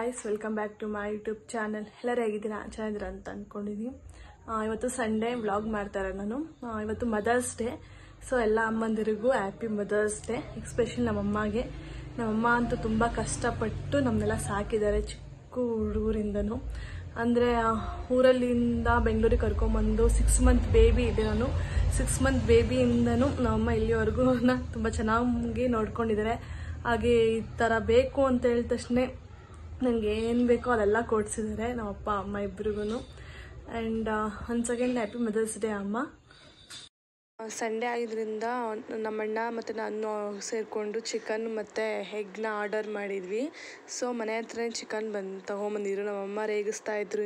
Guys, welcome back to my YouTube channel. ಎಲ್ಲರೂ ಹೇಗಿದ್ದೀರಾ? ಚೆನ್ನಾಗಿದ್ದೀರಾ ಅಂತ ಅಂದ್ಕೊಂಡಿದ್ದೀನಿ. ಇವತ್ತು ಸಂಡೇ ವ್ಲಾಗ್ ಮಾಡ್ತಾರೆ ನಾನು. ಇವತ್ತು ಮದರ್ಸ್ ಡೇ. ಸೊ ಎಲ್ಲ ಅಮ್ಮಂದಿರಿಗೂ ಹ್ಯಾಪಿ ಮದರ್ಸ್ ಡೇ. ಎಸ್ಪೆಷಲಿ ನಮ್ಮಮ್ಮಗೆ. ನಮ್ಮಮ್ಮ ಅಂತೂ ತುಂಬ ಕಷ್ಟಪಟ್ಟು ನಮ್ಮನ್ನೆಲ್ಲ ಸಾಕಿದ್ದಾರೆ ಚಿಕ್ಕ ಹುಡುಗರಿಂದನೂ. ಅಂದರೆ ಊರಲ್ಲಿಂದ ಬೆಂಗಳೂರಿಗೆ ಕರ್ಕೊಂಬಂದು 6 ಮಂತ್ ಬೇಬಿ ಇದೆ ನಾನು. 6 ಮಂತ್ ಬೇಬಿಯಿಂದನೂ ನಮ್ಮಮ್ಮ ಇಲ್ಲಿವರೆಗೂ ತುಂಬ ಚೆನ್ನಾಗಿ ನೋಡ್ಕೊಂಡಿದ್ದಾರೆ. ಹಾಗೆ ಈ ಥರ ಬೇಕು ಅಂತ ಹೇಳಿದ ತಕ್ಷಣ ನನಗೆ ಏನು ಬೇಕೋ ಅದೆಲ್ಲ ಕೊಡಿಸಿದ್ದಾರೆ ನಮ್ಮ ಅಪ್ಪ ಅಮ್ಮ ಇಬ್ರಿಗೂ. And once again happy Mother's Day ಅಮ್ಮ. ಸಂಡೇ ಆಗಿದ್ದರಿಂದ ನಮ್ಮಣ್ಣ ಮತ್ತು ನಾನು ಸೇರಿಕೊಂಡು ಚಿಕನ್ ಮತ್ತು ಎಗ್ನ ಆರ್ಡರ್ ಮಾಡಿದ್ವಿ. ಸೊ ಮನೆ ಹತ್ರನೇ ಚಿಕನ್ ತೊಗೊಂಬಂದಿದ್ರು. ನಮ್ಮಮ್ಮ ರೇಗಿಸ್ತಾ ಇದ್ರು,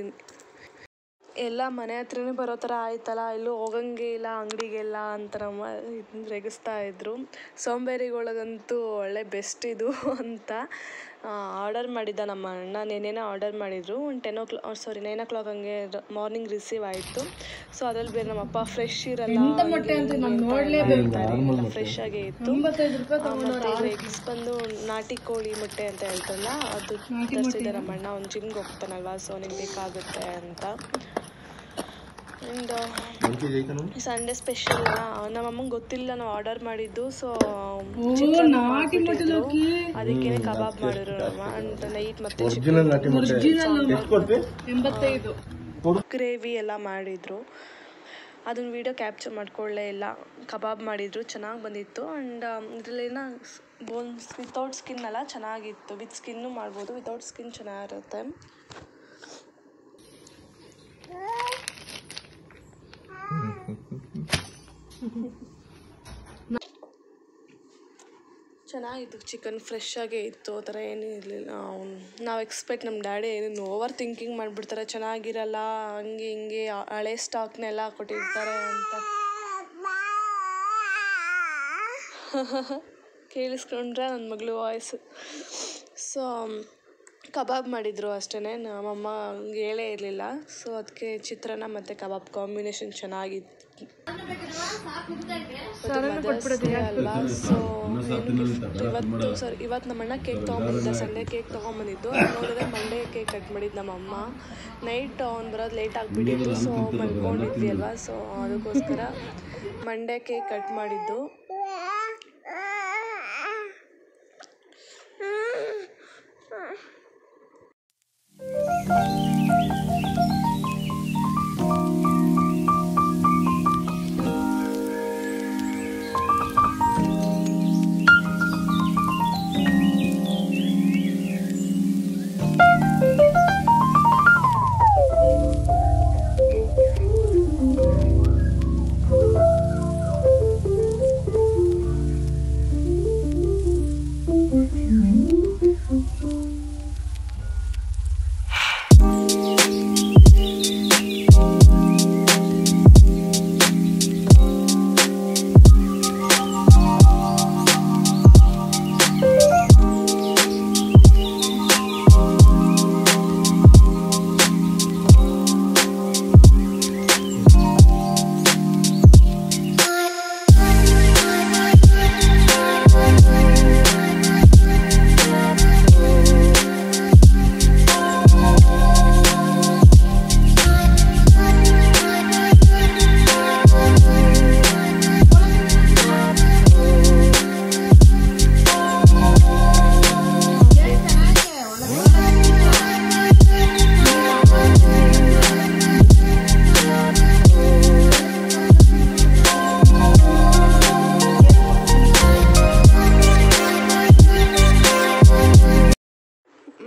ಎಲ್ಲ ಮನೆ ಹತ್ರನೇ ಬರೋ ಥರ ಆಯ್ತಲ್ಲ, ಎಲ್ಲೂ ಹೋಗಂಗೆ ಇಲ್ಲ ಅಂಗಡಿಗೆಲ್ಲ ಅಂತ ನಮ್ಮ ರೇಗಿಸ್ತಾ ಇದ್ರು. ಸೋಂಬೇರಿಗಳಿಗಂತೂ ಒಳ್ಳೆ ಬೆಸ್ಟ್ ಇದು ಅಂತ ಆರ್ಡರ್ ಮಾಡಿದ್ದ ನಮ್ಮ ಅಣ್ಣ. ನೆನ್ನೆನೇ ಆರ್ಡರ್ ಮಾಡಿದರು. ಒಂದು 9 o'clock ಹಂಗೆ ಮಾರ್ನಿಂಗ್ ರಿಸೀವ್ ಆಯಿತು. ಸೊ ಅದ್ರಲ್ಲಿ ಬೇರೆ ನಮ್ಮಪ್ಪ ಫ್ರೆಶ್ ಇರಲ್ಲ, ಫ್ರೆಶ್ ಆಗೇ ಇತ್ತು. ಮತ್ತು ಎಗ್ಸ್ ಬಂದು ನಾಟಿ ಕೋಳಿ ಮೊಟ್ಟೆ ಅಂತ ಹೇಳ್ತಾರಲ್ಲ, ಅದು ತರಿಸಿದ್ದಾರೆ ನಮ್ಮ ಅಣ್ಣ. ಅವ್ನು ಜಿಮ್ಗೆ ಹೋಗ್ತಾನಲ್ವ, ಸೊ ನಿಮ್ಗೆ ಬೇಕಾಗುತ್ತೆ ಅಂತ. ಆ್ಯಂಡ್ ಸಂಡೇ ಸ್ಪೆಷಲ್ ನಮ್ಮಮ್ಮಂಗೆ ಗೊತ್ತಿಲ್ಲ ನಾವು ಆರ್ಡರ್ ಮಾಡಿದ್ದು. ಸೊ ಅದಕ್ಕೇ ಕಬಾಬ್ ಮಾಡಿದ್ರು ನಮ್ಮ ಅಂತ ನೈಟ್. ಮತ್ತೆ ಗ್ರೇವಿ ಎಲ್ಲ ಮಾಡಿದ್ರು. ಅದನ್ನ ವಿಡಿಯೋ ಕ್ಯಾಪ್ಚರ್ ಮಾಡ್ಕೊಳ್ಳೇ ಇಲ್ಲ. ಕಬಾಬ್ ಮಾಡಿದ್ರು, ಚೆನ್ನಾಗಿ ಬಂದಿತ್ತು. ಆ್ಯಂಡ್ ಇದರಲ್ಲೇನ ಬೋನ್ಸ್ ವಿತೌಟ್ ಸ್ಕಿನ್ ಎಲ್ಲ ಚೆನ್ನಾಗಿತ್ತು. ವಿತ್ ಸ್ಕಿನ್ನು ಮಾಡ್ಬೋದು, ವಿತೌಟ್ ಸ್ಕಿನ್ ಚೆನ್ನಾಗಿರುತ್ತೆ. ಚೆನ್ನಾಗಿತ್ತು. ಚಿಕನ್ ಫ್ರೆಶ್ ಆಗೇ ಇತ್ತು, ಆ ಥರ ಏನೂ ಇರಲಿಲ್ಲ. ನಾವು ನಮ್ಮ ಡ್ಯಾಡಿ ಏನೇನು ಓವರ್ ಥಿಂಕಿಂಗ್ ಮಾಡಿಬಿಡ್ತಾರೆ, ಚೆನ್ನಾಗಿರಲ್ಲ ಹಂಗೆ ಹಿಂಗೆ ಹಳೆ ಸ್ಟಾಕ್ನೆಲ್ಲ ಕೊಟ್ಟಿರ್ತಾರೆ ಅಂತ. ಕೇಳಿಸ್ಕೊಂಡ್ರೆ ನನ್ನ ಮಗಳು ವಾಯ್ಸು. ಸೊ ಕಬಾಬ್ ಮಾಡಿದರು ಅಷ್ಟೇ. ನಮ್ಮಮ್ಮ ಹೇಳೇ ಇರಲಿಲ್ಲ. ಸೊ ಅದಕ್ಕೆ ಚಿತ್ರಾನ್ನ ಮತ್ತು ಕಬಾಬ್ ಕಾಂಬಿನೇಷನ್ ಚೆನ್ನಾಗಿತ್ತು ಅಲ್ವಾ. ಸೊ ಇವತ್ತು ನಮ್ಮಣ್ಣ ಕೇಕ್ ತೊಗೊಂಬಂದಿದ್ದ. ಸಂಡೇ ಕೇಕ್ ತೊಗೊಂಬಂದಿದ್ದು. ನೋಡಿದ್ರೆ ಮಂಡೇ ಕೇಕ್ ಕಟ್ ಮಾಡಿದ್ದು ನಮ್ಮಮ್ಮ. ನೈಟ್ ಅವ್ನು ಬರೋದು ಲೇಟ್ ಆಗಿಬಿಟ್ಟಿತ್ತು. ಸೊ ಮಲ್ಕೊಂಡಿದ್ವಿ ಅಲ್ವಾ, ಸೊ ಅದಕ್ಕೋಸ್ಕರ ಮಂಡೇ ಕೇಕ್ ಕಟ್ ಮಾಡಿದ್ದು.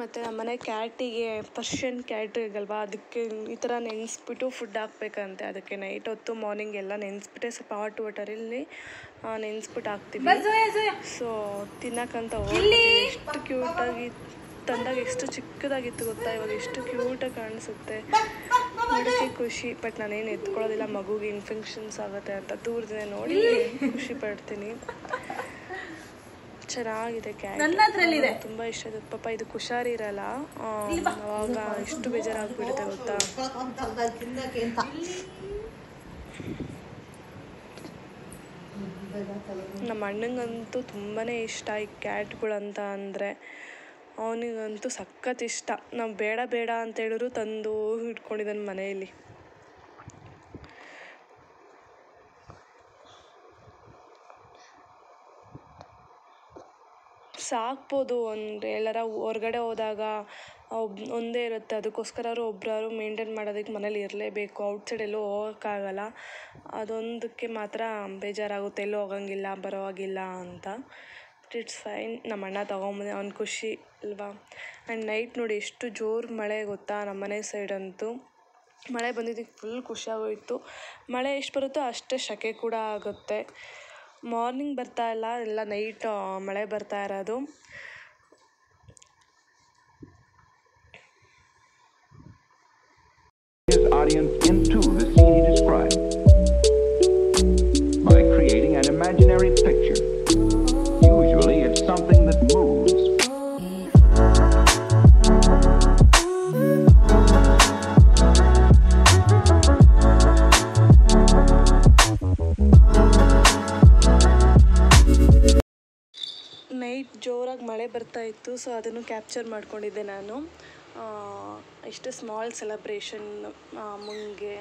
ಮತ್ತು ನಮ್ಮನೆ ಕ್ಯಾಟಿಗೆ, ಪರ್ಷಿಯನ್ ಕ್ಯಾಟ್ ಈಗಲ್ವಾ, ಅದಕ್ಕೆ ಈ ಥರ ನೆನೆಸ್ಬಿಟ್ಟು ಫುಡ್ ಹಾಕ್ಬೇಕಂತೆ. ಅದಕ್ಕೆ ನೈಟ್ ಹೊತ್ತು ಮಾರ್ನಿಂಗ್ ಎಲ್ಲ ನೆನೆಸ್ಬಿಟ್ಟೆ ಸ್ವಲ್ಪ ಹಾಟ್ ವಾಟರಲ್ಲಿ ನೆನೆಸ್ಬಿಟ್ಟು ಹಾಕ್ತೀವಿ. ಸೊ ತಿನ್ನಕ್ಕಂತ ಹೋಗಿ ಎಷ್ಟು ಕ್ಯೂಟಾಗಿ ತಂದಾಗ ಎಷ್ಟು ಚಿಕ್ಕದಾಗಿತ್ತು ಗೊತ್ತಾ. ಇವಾಗ ಎಷ್ಟು ಕ್ಯೂಟಾಗಿ ಕಾಣಿಸುತ್ತೆ, ನೋಡೋಕ್ಕೆ ಖುಷಿ. ಬಟ್ ನಾನೇನು ಎತ್ಕೊಳ್ಳೋದಿಲ್ಲ, ಮಗುಗೆ ಇನ್ಫೆಕ್ಷನ್ಸ್ ಆಗುತ್ತೆ ಅಂತ ದೂರದಿಂದ ನೋಡಿ ಖುಷಿ ಪಡ್ತೀನಿ. ಚೆನ್ನಾಗಿದೆ ಕ್ಯಾಟ್, ತುಂಬ ಇಷ್ಟ ಆಗುತ್ತೆ. ಪಾಪ ಇದಕ್ಕೆ ಹುಷಾರಿ ಇರಲ್ಲ, ಅವಾಗ ಎಷ್ಟು ಬೇಜಾರಾಗ್ಬಿಡುತ್ತೆ ಗೊತ್ತಾ. ನಮ್ಮ ಅಣ್ಣಂಗಂತೂ ತುಂಬಾ ಇಷ್ಟ ಈ ಕ್ಯಾಟ್ಗಳಂತ ಅಂದರೆ. ಅವನಿಗಂತೂ ಸಖತ್ ಇಷ್ಟ. ನಾವು ಬೇಡ ಬೇಡ ಅಂತ ಹೇಳಿದ್ರು ತಂದು ಇಟ್ಕೊಂಡಿದ್ದಾನೆ ಮನೆಯಲ್ಲಿ. ಸಾಕ್ಬೋದು, ಒಂದು ಎಲ್ಲಾರ ಹೊರ್ಗಡೆ ಹೋದಾಗ ಒಂದೇ ಇರುತ್ತೆ, ಅದಕ್ಕೋಸ್ಕರ ಒಬ್ಬರಾದ್ರು ಮೇಂಟೈನ್ ಮಾಡೋದಕ್ಕೆ ಮನೇಲಿ ಇರಲೇಬೇಕು. ಔಟ್ಸೈಡ್ ಎಲ್ಲೂ ಹೋಗೋಕ್ಕಾಗಲ್ಲ. ಅದೊಂದಕ್ಕೆ ಮಾತ್ರ ಬೇಜಾರಾಗುತ್ತೆ, ಎಲ್ಲೂ ಹೋಗಂಗಿಲ್ಲ ಬರೋವಾಗಿಲ್ಲ ಅಂತ. But it's fine. ನಮ್ಮ ಅಣ್ಣ ತೊಗೊಂಬಂದು ಅವ್ನ ಖುಷಿ ಅಲ್ವಾ. ಆ್ಯಂಡ್ ನೈಟ್ ನೋಡಿ ಎಷ್ಟು ಜೋರು ಮಳೆ ಗೊತ್ತಾ, ನಮ್ಮ ಮನೆ ಸೈಡಂತೂ ಮಳೆ ಬಂದಿದ್ದಕ್ಕೆ ಫುಲ್ ಖುಷಿಯಾಗೋಯಿತು. ಮಳೆ ಎಷ್ಟು ಬರುತ್ತೋ ಅಷ್ಟೇ ಸೆಕೆ ಕೂಡ ಆಗುತ್ತೆ. ಮಾರ್ನಿಂಗ್ ಬರ್ತಾ ಇಲ್ಲ, ಎಲ್ಲ ನೈಟ್ ಮಳೆ ಬರ್ತಾ ಇರೋದು. His audience into the scene he described by creating an imaginary picture. Usually it's something that moves. Night ಜೋರಾಗಿ ಮಳೆ ಬರ್ತಾಯಿತ್ತು, ಸೊ ಅದನ್ನು ಕ್ಯಾಪ್ಚರ್ ಮಾಡ್ಕೊಂಡಿದ್ದೆ ನಾನು. ಇಷ್ಟು ಸ್ಮಾಲ್ ಸೆಲೆಬ್ರೇಷನ್. ಮುಂಗೆ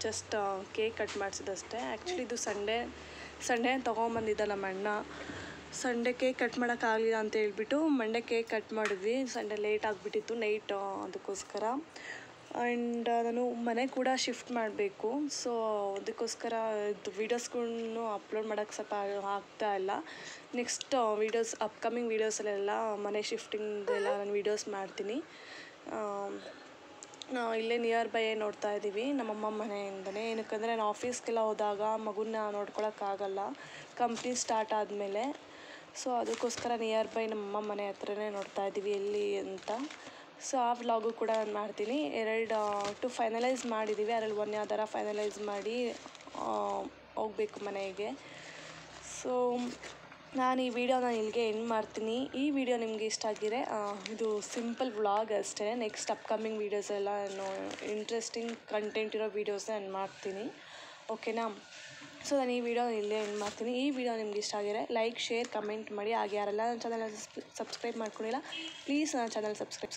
ಜಸ್ಟ್ ಕೇಕ್ ಕಟ್ ಮಾಡಿಸಿದಷ್ಟೇ. ಆ್ಯಕ್ಚುಲಿ ಇದು ಸಂಡೇ ತೊಗೊಂಬಂದಿದ್ದ ನಮ್ಮ ಅಣ್ಣ. ಸಂಡೇ ಕೇಕ್ ಕಟ್ ಮಾಡೋಕ್ಕಾಗಲಿಲ್ಲ ಅಂತ ಹೇಳ್ಬಿಟ್ಟು ಮಂಡೇ ಕೇಕ್ ಕಟ್ ಮಾಡಿದ್ವಿ. ಸಂಡೇ ಲೇಟ್ ಆಗಿಬಿಟ್ಟಿತ್ತು ನೈಟ್, ಅದಕ್ಕೋಸ್ಕರ. ಆ್ಯಂಡ್ ನಾನು ಮನೆ ಕೂಡ ಶಿಫ್ಟ್ ಮಾಡಬೇಕು, ಸೊ ಅದಕ್ಕೋಸ್ಕರ ಇದು ವೀಡಿಯೋಸ್ಗಳನ್ನು ಅಪ್ಲೋಡ್ ಮಾಡೋಕ್ಕೆ ಸ್ವಲ್ಪ ಆಗ್ತಾ ಇಲ್ಲ. ನೆಕ್ಸ್ಟ್ ವೀಡಿಯೋಸ್, ಅಪ್ಕಮಿಂಗ್ ವೀಡಿಯೋಸಲ್ಲೆಲ್ಲ ಮನೆ ಶಿಫ್ಟಿಂಗ್ದೆಲ್ಲ ನಾನು ವೀಡಿಯೋಸ್ ಮಾಡ್ತೀನಿ. ಇಲ್ಲೇ ನಿಯರ್ ಬೈ ನೋಡ್ತಾ ಇದ್ದೀವಿ ನಮ್ಮಮ್ಮ ಮನೆಯಿಂದನೇ. ಏನಕ್ಕಂದರೆ ನಾನು ಆಫೀಸ್ಗೆಲ್ಲ ಹೋದಾಗ ಮಗುನ ನೋಡ್ಕೊಳಕ್ಕಾಗಲ್ಲ, ಕಂಪ್ನಿ ಸ್ಟಾರ್ಟ್ ಆದಮೇಲೆ. ಸೊ ಅದಕ್ಕೋಸ್ಕರ ನಿಯರ್ ಬೈ ನಮ್ಮಮ್ಮ ಮನೆ ಹತ್ರನೇ ನೋಡ್ತಾ ಇದ್ದೀವಿ ಎಲ್ಲಿ ಅಂತ. ಸೊ ಆ ವ್ಲಾಗು ಕೂಡ ನಾನು ಮಾಡ್ತೀನಿ. 2 ಫೈನಲೈಸ್ ಮಾಡಿದ್ದೀವಿ, ಅದರಲ್ಲಿ 1 ಯಾವ್ದಾರ ಫೈನಲೈಸ್ ಮಾಡಿ ಹೋಗಬೇಕು ಮನೆಗೆ. ಸೊ ನಾನು ಈ ವಿಡಿಯೋನ ಇಲ್ಲಿಗೆ ಎಂಡ್ ಮಾಡ್ತೀನಿ. ಈ ವಿಡಿಯೋ ನಿಮಗೆ ಇಷ್ಟ ಆಗಿದ್ರೆ, ಇದು ಸಿಂಪಲ್ ವ್ಲಾಗ್ ಅಷ್ಟೇ. ನೆಕ್ಸ್ಟ್ ಅಪ್ಕಮಿಂಗ್ ವೀಡಿಯೋಸೆಲ್ಲ ನಾನು ಇಂಟ್ರೆಸ್ಟಿಂಗ್ ಕಂಟೆಂಟ್ ಇರೋ ವೀಡಿಯೋಸ್ ನಾನು ಮಾಡ್ತೀನಿ, ಓಕೆನಾ. ಸೊ ನಾನು ಈ ವಿಡಿಯೋ ಇಲ್ಲೇ ಎಂಡ್ ಮಾಡ್ತೀನಿ. ಈ ವಿಡಿಯೋ ನಿಮ್ಗೆ ಇಷ್ಟ ಆಗಿದ್ರೆ ಲೈಕ್, ಶೇರ್, ಕಮೆಂಟ್ ಮಾಡಿ. ಹಾಗೆ ಯಾರೆಲ್ಲ ನನ್ನ ಚಾನಲ್ ಸಬ್ಸ್ಕ್ರೈಬ್ ಮಾಡ್ಕೊಂಡಿಲ್ಲ, ಪ್ಲೀಸ್ ನನ್ನ ಚಾನಲ್ ಸಬ್ಸ್ಕ್ರೈಬ್